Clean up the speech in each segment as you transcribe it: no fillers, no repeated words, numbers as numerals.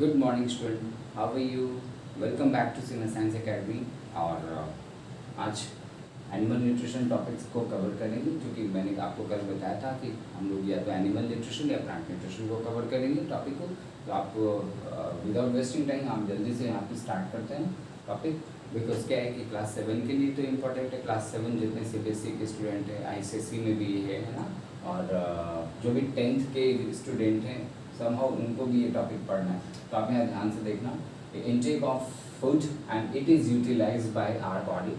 Good morning student, how are you? Welcome back to cinema science academy. और आज animal nutrition topics को cover करेंगे, जो कि मैंने आपको कल बताया था कि हम लोग या तो एनिमल न्यूट्रिशन या प्लांट न्यूट्रिशन को कवर करेंगे टॉपिक को। तो आप विदाउट वेस्टिंग टाइम हम जल्दी से यहाँ पे स्टार्ट करते हैं टॉपिक। बिकॉज क्या है कि क्लास 7 के लिए तो इम्पोर्टेंट है। क्लास 7 जितने CBSE के स्टूडेंट हैं, ICSE में भी है ना, और जो भी 10th के स्टूडेंट हैं समहाउ उनको भी ये टॉपिक पढ़ना है। तो आप यहाँ ध्यान से देखना, intake of food and it is utilize by our body,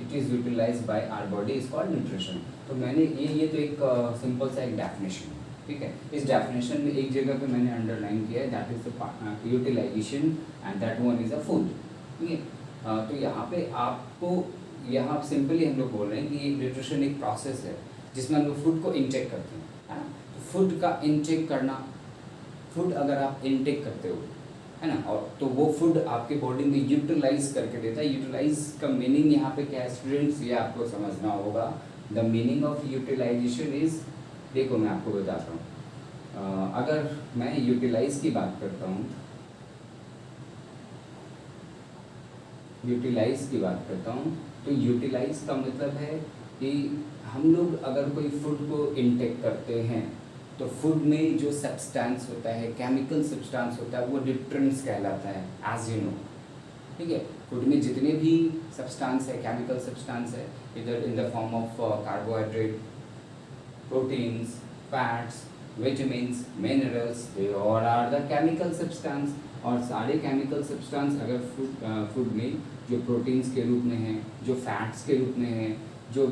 it is utilize by our body is called nutrition. तो मैंने ये तो एक सिंपल सा एक डेफिनेशन है, ठीक है। इस डेफिनेशन में एक जगह पे मैंने अंडरलाइन किया है, that is the utilization and that one is a food, ठीक है। तो यहाँ पे आपको यहाँ सिंपली हम लोग बोल रहे हैं कि ये न्यूट्रिशन एक प्रोसेस है जिसमें हम लोग फूड को इनटेक करते हैं, है ना। तो फूड का इनटेक करना, फूड अगर आप इनटेक करते हो, है ना, और तो वो फूड आपके बॉडी में यूटिलाइज करके देता है। यूटिलाइज का मीनिंग यहाँ पे क्या है स्टूडेंट्स, ये आपको समझना होगा। The meaning of utilization is, देखो मैं आपको बताता हूँ। अगर मैं यूटिलाइज की बात करता हूँ, यूटिलाइज की बात करता हूँ, तो यूटिलाइज का मतलब है कि हम लोग अगर कोई फूड को इनटेक करते हैं तो फूड में जो सब्सटेंस होता है, केमिकल सब्सटेंस होता है, वो न्यूट्रिएंट्स कहलाता है, एज यू नो, ठीक है। फूड में जितने भी सब्सटेंस है, केमिकल सब्सटेंस है, इधर in the form of carbohydrate, proteins, fats, vitamins, minerals, they all are the chemical substance. और सारे केमिकल सब्सटेंस अगर फूड में जो प्रोटीन्स के रूप में है, जो फैट्स के रूप में है, जो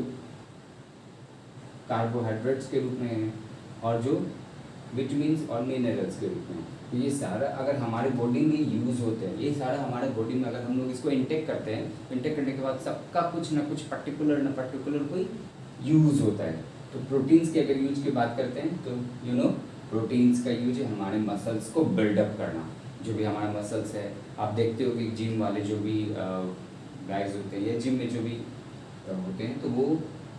कार्बोहाइड्रेट्स के रूप में है, और जो विटामिन्स और मिनरल्स के रूप में, तो ये सारा अगर हमारे बॉडी में यूज़ होते हैं, ये सारा हमारे बॉडी में अगर हम लोग इसको इंटेक करते हैं, इंटेक करने के बाद सबका कुछ ना कुछ पर्टिकुलर कोई यूज़ होता है। तो प्रोटीन्स की अगर यूज की बात करते हैं तो यू नो प्रोटीन्स का यूज है हमारे मसल्स को बिल्डअप करना। जो भी हमारे मसल्स है, आप देखते हो कि जिम वाले जो भी गाइज होते हैं या जिम में जो भी होते हैं, तो वो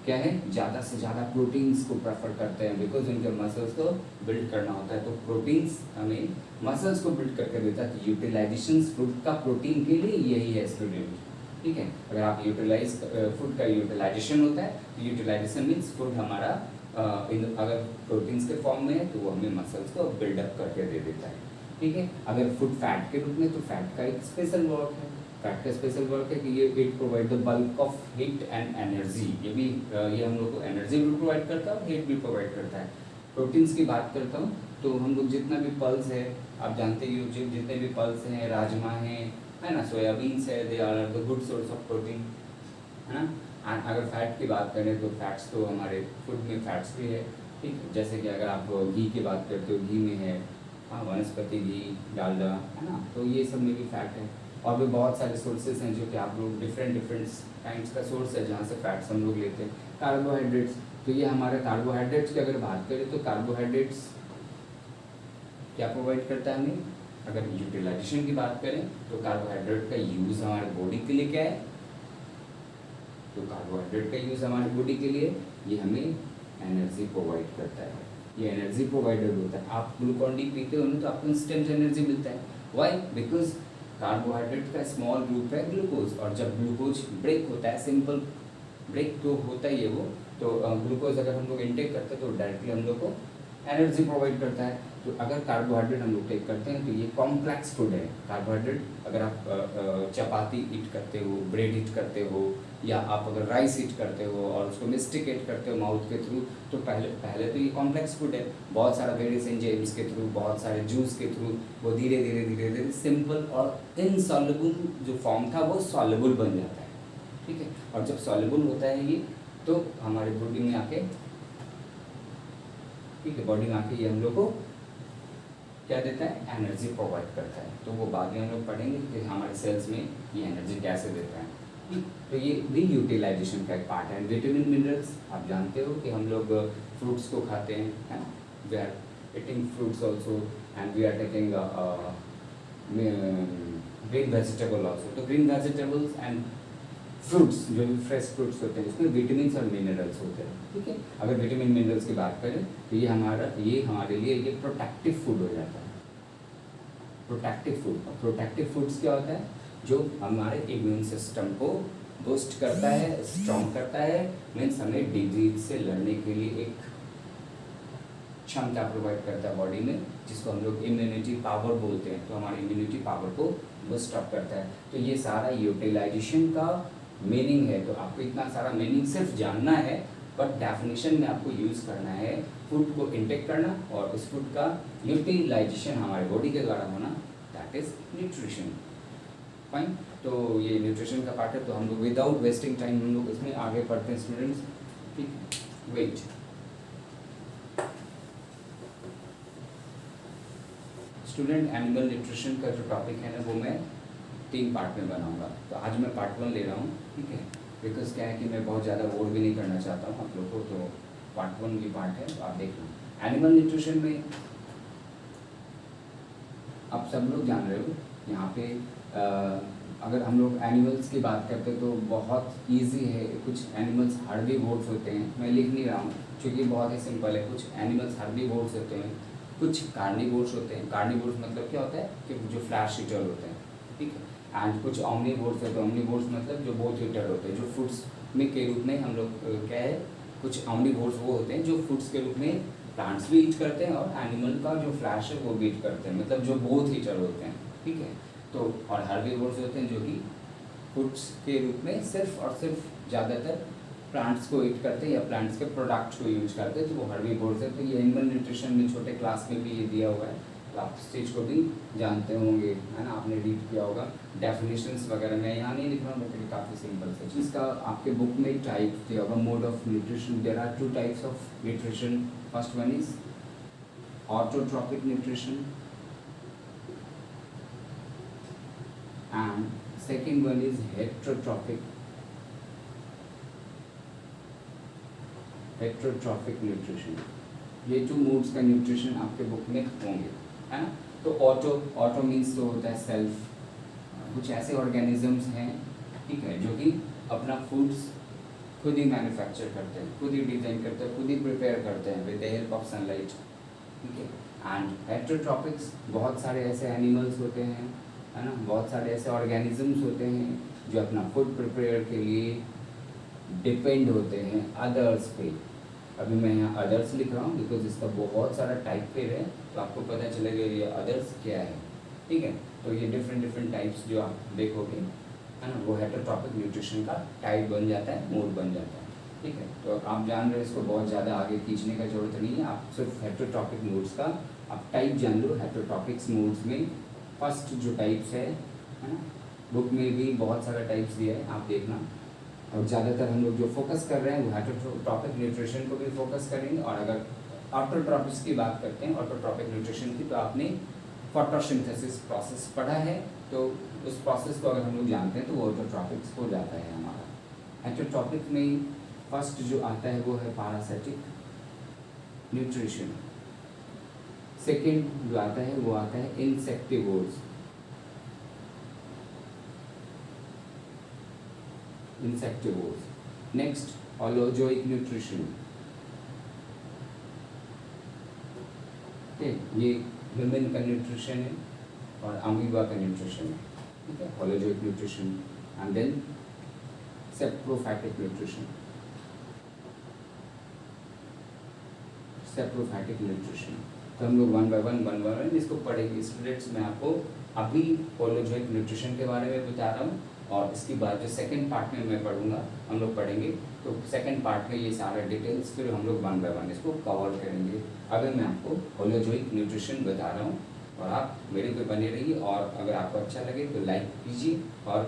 क्या है, ज़्यादा से ज़्यादा प्रोटीन्स को प्रेफर करते हैं, बिकॉज उनके मसल्स को बिल्ड करना होता है। तो प्रोटीन्स हमें मसल्स को बिल्ड करके देता है। तो यूटिलाइजेशन फूड का प्रोटीन के लिए यही है स्टूडेंट, ठीक है। अगर आप यूटिलाइज फूड का यूटिलाइजेशन होता है, तो यूटिलाइजेशन मीन्स फूड हमारा अगर प्रोटीन्स के फॉर्म में है तो वो हमें मसल्स को बिल्डअप करके दे देता है, ठीक है। अगर फूड फैट के रूप में, तो फैट का एक स्पेशल वर्क है, फैट का स्पेशल वर्क है कि ये it provide the bulk of heat and energy. ये हम लोग को एनर्जी भी प्रोवाइड करता है और हीट भी प्रोवाइड करता है। प्रोटीन्स की बात करता हूँ तो हम लोग जितना भी पल्स है, आप जानते ही हो, जितने भी पल्स हैं, राजमा है ना, सोयाबीन्स है, they are the good source of protein, है ना। एंड अगर फैट की बात करें तो फैट्स तो हमारे फूड में फैट्स भी है, ठीक है। जैसे कि अगर आप घी की बात करते हो, घी में है वनस्पति घी, डालडा, है ना, तो ये सब में भी फैट है। और भी बहुत सारे सोर्सेज हैं जो कि आप लोग डिफरेंट काइंड्स का सोर्स है जहाँ से फैट्स हम लोग लेते हैं। कार्बोहाइड्रेट्स, तो ये हमारे कार्बोहाइड्रेट्स की अगर बात करें तो कार्बोहाइड्रेट्स क्या प्रोवाइड करता है हमें, अगर यूटिलाइजेशन की बात करें तो कार्बोहाइड्रेट का यूज़ हमारे बॉडी के लिए क्या है, तो कार्बोहाइड्रेट का यूज़ हमारे बॉडी के लिए ये हमें एनर्जी प्रोवाइड करता है, ये एनर्जी प्रोवाइडर होता है। आप ग्लूकॉन डी पीते हो ना तो आपको इंस्टेंट एनर्जी मिलता है। वाई? बिकॉज कार्बोहाइड्रेट का स्मॉल ग्रुप है ग्लूकोज, और जब ग्लूकोज ब्रेक होता है, सिंपल ब्रेक तो होता ही है वो, तो ग्लूकोज अगर हम लोग इंटेक करते हैं तो डायरेक्टली हम लोग को एनर्जी प्रोवाइड करता है। तो अगर कार्बोहाइड्रेट हम लोग टेक करते हैं तो ये कॉम्प्लेक्स फूड है। कार्बोहाइड्रेट अगर आप चपाती ईट करते हो, ब्रेड ईट करते हो, या आप अगर राइस ईट करते हो और उसको मिस्टिकेट करते हो माउथ के थ्रू, तो पहले तो ये कॉम्प्लेक्स फूड है, बहुत सारा वेरियस एंजाइम्स के थ्रू, बहुत सारे जूस के थ्रू वो धीरे धीरे सिंपल और इनसॉल्युबल जो फॉर्म था वो सॉल्युबल बन जाता है, ठीक है। और जब सॉल्युबल होता है ये, तो हमारे बॉडी में आके, ठीक है, बॉडी में आके ये हम लोग को क्या देता है, एनर्जी प्रोवाइड करता है। तो वो बाद में हम लोग पढ़ेंगे कि हमारे सेल्स में ये एनर्जी कैसे देता है। तो ये भी यूटिलाइजेशन का एक पार्ट है। विटामिन मिनरल्स, आप जानते हो कि हम लोग फ्रूट्स को खाते हैं, है ना, we are eating fruits also and we are taking green vegetable also. तो ग्रीन वेजिटेबल्स एंड फ्रूट्स, जो भी फ्रेश फ्रूट्स होते हैं उसमें विटामिन और मिनरल्स होते हैं, ठीक है। अगर विटामिन मिनरल्स की बात करें तो ये हमारे लिए ये प्रोटेक्टिव फूड हो जाता है, प्रोटेक्टिव फूड। और प्रोटेक्टिव फूड्स क्या होता है? जो हमारे इम्यून सिस्टम को बूस्ट करता है, स्ट्रॉन्ग करता है, मीन्स हमें डिजीज से लड़ने के लिए एक क्षमता प्रोवाइड करता है बॉडी में, जिसको हम लोग इम्यूनिटी पावर बोलते हैं। तो हमारी इम्यूनिटी पावर को बूस्ट अप करता है। तो ये सारा यूटिलाइजेशन का मीनिंग है। तो आपको इतना सारा मीनिंग सिर्फ जानना है, बट डेफिनेशन में आपको यूज़ करना है फूड को इंटेक करना, और उस फूड का यूटिलाइजेशन हमारे बॉडी के द्वारा होना, दैट इज न्यूट्रिशन। फाइन। तो ये न्यूट्रिशन का पार्ट है। तो हम लोग विदाउट वेस्टिंग टाइम हम लोग इसमें आगे पढ़ते हैं स्टूडेंट्स। ठीक, वेट। स्टूडेंट, एनिमल न्यूट्रिशन का जो टॉपिक है ना, वो मैं 3 पार्ट में बनाऊंगा। तो आज मैं पार्ट 1 ले रहा हूँ, ठीक है, बिकॉज क्या है कि मैं बहुत ज़्यादा बोर भी नहीं करना चाहता हूँ आप लोग को। तो पार्ट 1 की पार्ट है, तो आप देखना। एनिमल न्यूट्रिशन में आप सब लोग जान रहे हो, यहाँ पे अगर हम लोग एनिमल्स की बात करते हैं तो बहुत इजी है। कुछ एनिमल्स हर्बीवोर्स होते हैं, मैं लिख नहीं रहा हूँ क्योंकि बहुत ही सिंपल है। कुछ एनिमल्स हर्बीवोर्स होते हैं, कुछ कार्निवोर्स होते हैं। कार्निवोर्स मतलब क्या होता है कि जो फ्लैश ईटर होते हैं, ठीक है। एंड कुछ ऑमनीवोर्स होते हैं। ऑमनीवोर्स मतलब जो बोथ ईटर होते हैं, जो फूड्स में के रूप में हम लोग क्या है, कुछ ऑमनीवोर्स वो होते हैं जो फूड्स के रूप में प्लांट्स भी ईट करते हैं, और एनिमल का जो फ्लैश है वो भी ईट करते हैं, मतलब जो बोथ ईटर होते हैं, ठीक है। तो और हर्बीवोर्स होते हैं जो कि फूड्स के रूप में सिर्फ और सिर्फ ज़्यादातर प्लांट्स को ईट करते हैं या प्लांट्स के प्रोडक्ट्स को यूज करते हैं, तो वो हर्बीवोर्स है। तो ये एनिमल न्यूट्रिशन में छोटे क्लास में भी ये दिया हुआ है, तो आप इस चीज़ को भी जानते होंगे, है ना, आपने रीड किया होगा। डेफिनेशंस वगैरह मैं यहाँ नहीं लिख रहा हूँ, लेकिन काफ़ी सिंपल से चीज़ का आपके बुक में टाइप दिया होगा, mode of nutrition. There are 2 types of nutrition. First one is autotrophic nutrition and second one is heterotrophic nutrition. ये 2 मोड्स का न्यूट्रिशन आपके बुक में होंगे, है ना। तो ऑटो मीन्स तो होता है सेल्फ। कुछ ऐसे ऑर्गेनिजम्स हैं, ठीक है, जो कि अपना फूड्स खुद ही मैन्युफैक्चर करते हैं, खुद ही डिजाइन करते हैं, खुद ही प्रिपेयर करते हैं with the help of sunlight, ठीक है। एंड हेटरोट्रॉपिक्स, बहुत सारे ऐसे एनिमल्स होते हैं, है ना, बहुत सारे ऐसे ऑर्गेनिजम्स होते हैं जो अपना फूड प्रिपेयर के लिए डिपेंड होते हैं अदर्स पे। अभी मैं यहाँ अदर्स लिख रहा हूँ बिकॉज इसका बहुत सारा टाइप पे है, तो आपको पता चलेगा ये अदर्स क्या है, ठीक है। तो ये डिफरेंट टाइप्स जो आप देखोगे, है ना, वो हेटरोट्रॉपिक न्यूट्रिशन का टाइप बन जाता है, मोड बन जाता है, ठीक है। तो आप जान रहे हो, इसको बहुत ज़्यादा आगे खींचने का जरूरत नहीं है, आप सिर्फ हेटरोट्रॉपिक मोड्स का आप टाइप जान लो। हेटरोट्रॉपिक्स मोड्स में फर्स्ट जो टाइप्स है ना, बुक में भी बहुत सारा टाइप्स दिया है, आप देखना। और ज़्यादातर हम लोग जो फोकस कर रहे हैं वो हेटरोट्रॉपिक न्यूट्रिशन को भी फोकस करेंगे। और अगर ऑटोट्रॉपिक्स की बात करते हैं, ऑटोट्रॉपिक न्यूट्रिशन की, तो आपने फोटोसिंथेसिस प्रोसेस पढ़ा है, तो उस प्रोसेस को अगर हम लोग जानते हैं तो वो ऑटोट्रॉपिक्स हो जाता है हमारा। हेटरोट्रॉपिक में फर्स्ट जो आता है वो है पैरासिटिक न्यूट्रिशन। सेकेंड जो आता है वो आता है इंसेक्टिवोर्स। नेक्स्ट होलोजोइक न्यूट्रिशन, ये विमेन का न्यूट्रिशन है और अमीबा का न्यूट्रिशन है, ठीक है, holozoic nutrition. And then saprophytic nutrition. तो हम लोग वन बाय वन इसको पढ़ेंगे स्टूडेंट्स। मैं आपको अभी होलोजोइक न्यूट्रिशन के बारे में बता रहा हूँ, और इसके बाद जो सेकंड पार्ट में मैं पढ़ूंगा, हम लोग पढ़ेंगे, तो सेकंड पार्ट में ये सारा डिटेल्स फिर हम लोग वन बाय वन इसको कवर करेंगे। अभी मैं आपको होलोजोइक न्यूट्रिशन बता रहा हूँ, और आप मेरे पे बने रहिए। और अगर आपको अच्छा लगे तो लाइक कीजिए और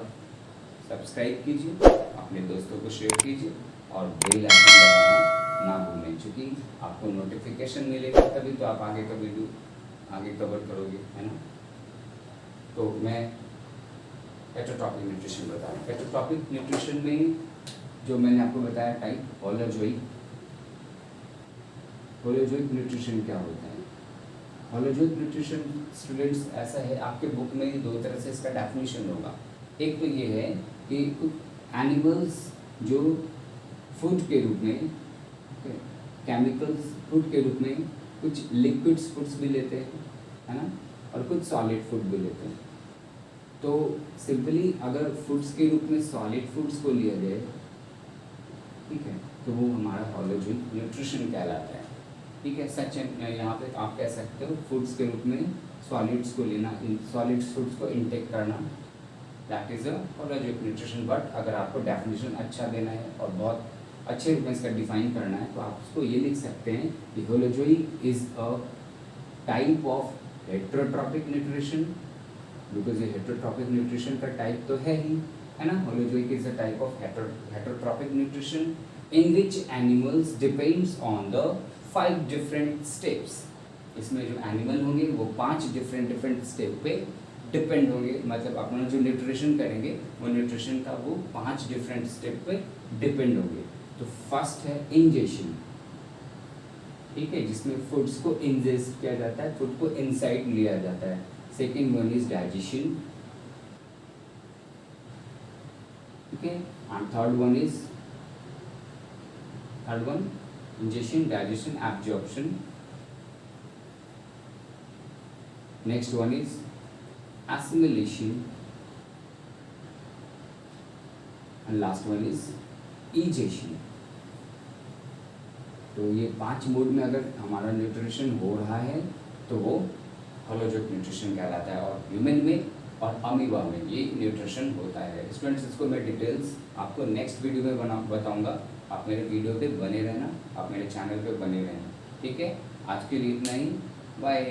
सब्सक्राइब कीजिए, अपने दोस्तों को शेयर कीजिए, और बेल आइकन दबाना ना भूलें, क्योंकि आपको नोटिफिकेशन मिलेगा तभी तो आप आगे का वीडियो आगे कवर करोगे, है ना। तो मैं हेटरोट्रॉपिक न्यूट्रिशन बता रहा हूँ। हेटरोट्रॉपिक न्यूट्रिशन में जो मैंने आपको बताया टाइप, होलोजोइक न्यूट्रिशन क्या होता है। होलोजोइक न्यूट्रिशन स्टूडेंट्स ऐसा है, आपके बुक में 2 तरह से इसका डेफिनेशन होगा। एक तो ये है कि एनिमल्स जो फूड के रूप में, केमिकल्स फूड के रूप में कुछ लिक्विड्स फूड्स भी लेते हैं, है ना, और कुछ सॉलिड फूड भी लेते हैं। तो सिंपली अगर फूड्स के रूप में सॉलिड फूड्स को लिया जाए, ठीक है, तो वो हमारा होलोजन न्यूट्रिशन कहलाता है। ठीक है, सच यहाँ पे आप कह सकते हो फूड्स के रूप में सॉलिड्स को लेना, इन सॉलिड फूड्स को इंटेक करना, that is a holozoic nutrition. But अगर आपको डेफिनेशन अच्छा देना है और बहुत अच्छे रूप में इसका डिफाइन करना है तो आप उसको ये लिख सकते हैं कि holozoic is a type of heterotrophic nutrition, because ये हेट्रोट्रॉपिक न्यूट्रिशन का टाइप तो है ही, है ना। Holozoic is a type of heterotrophic nutrition in which animals depends on the 5 different steps. इसमें जो एनिमल होंगे वो 5 डिफरेंट स्टेप पे डिपेंड होंगे, मतलब अपना जो न्यूट्रिशन करेंगे वो न्यूट्रिशन का वो 5 डिफरेंट स्टेप पे डिपेंड होंगे। तो फर्स्ट है इंजेशन, ठीक है, जिसमें फूड्स को इंजेस्ट किया जाता है, फूड को इनसाइड लिया जाता है। सेकेंड वन इज डाइजेशन, ठीक है, and third one ingestion, digestion, absorption. Next one is assimilation and last one is egestion। तो ये 5 मोड में अगर हमारा न्यूट्रिशन हो रहा है तो वो होलोजोइक न्यूट्रिशन कहलाता है, और ह्यूमन में और अमीबा में ये न्यूट्रिशन होता है। स्टूडेंट्स, इसको मैं डिटेल्स आपको नेक्स्ट वीडियो में बताऊंगा। आप मेरे वीडियो पे बने रहना, आप मेरे चैनल पे बने रहना, ठीक है। आज के लिए इतना ही, बाय।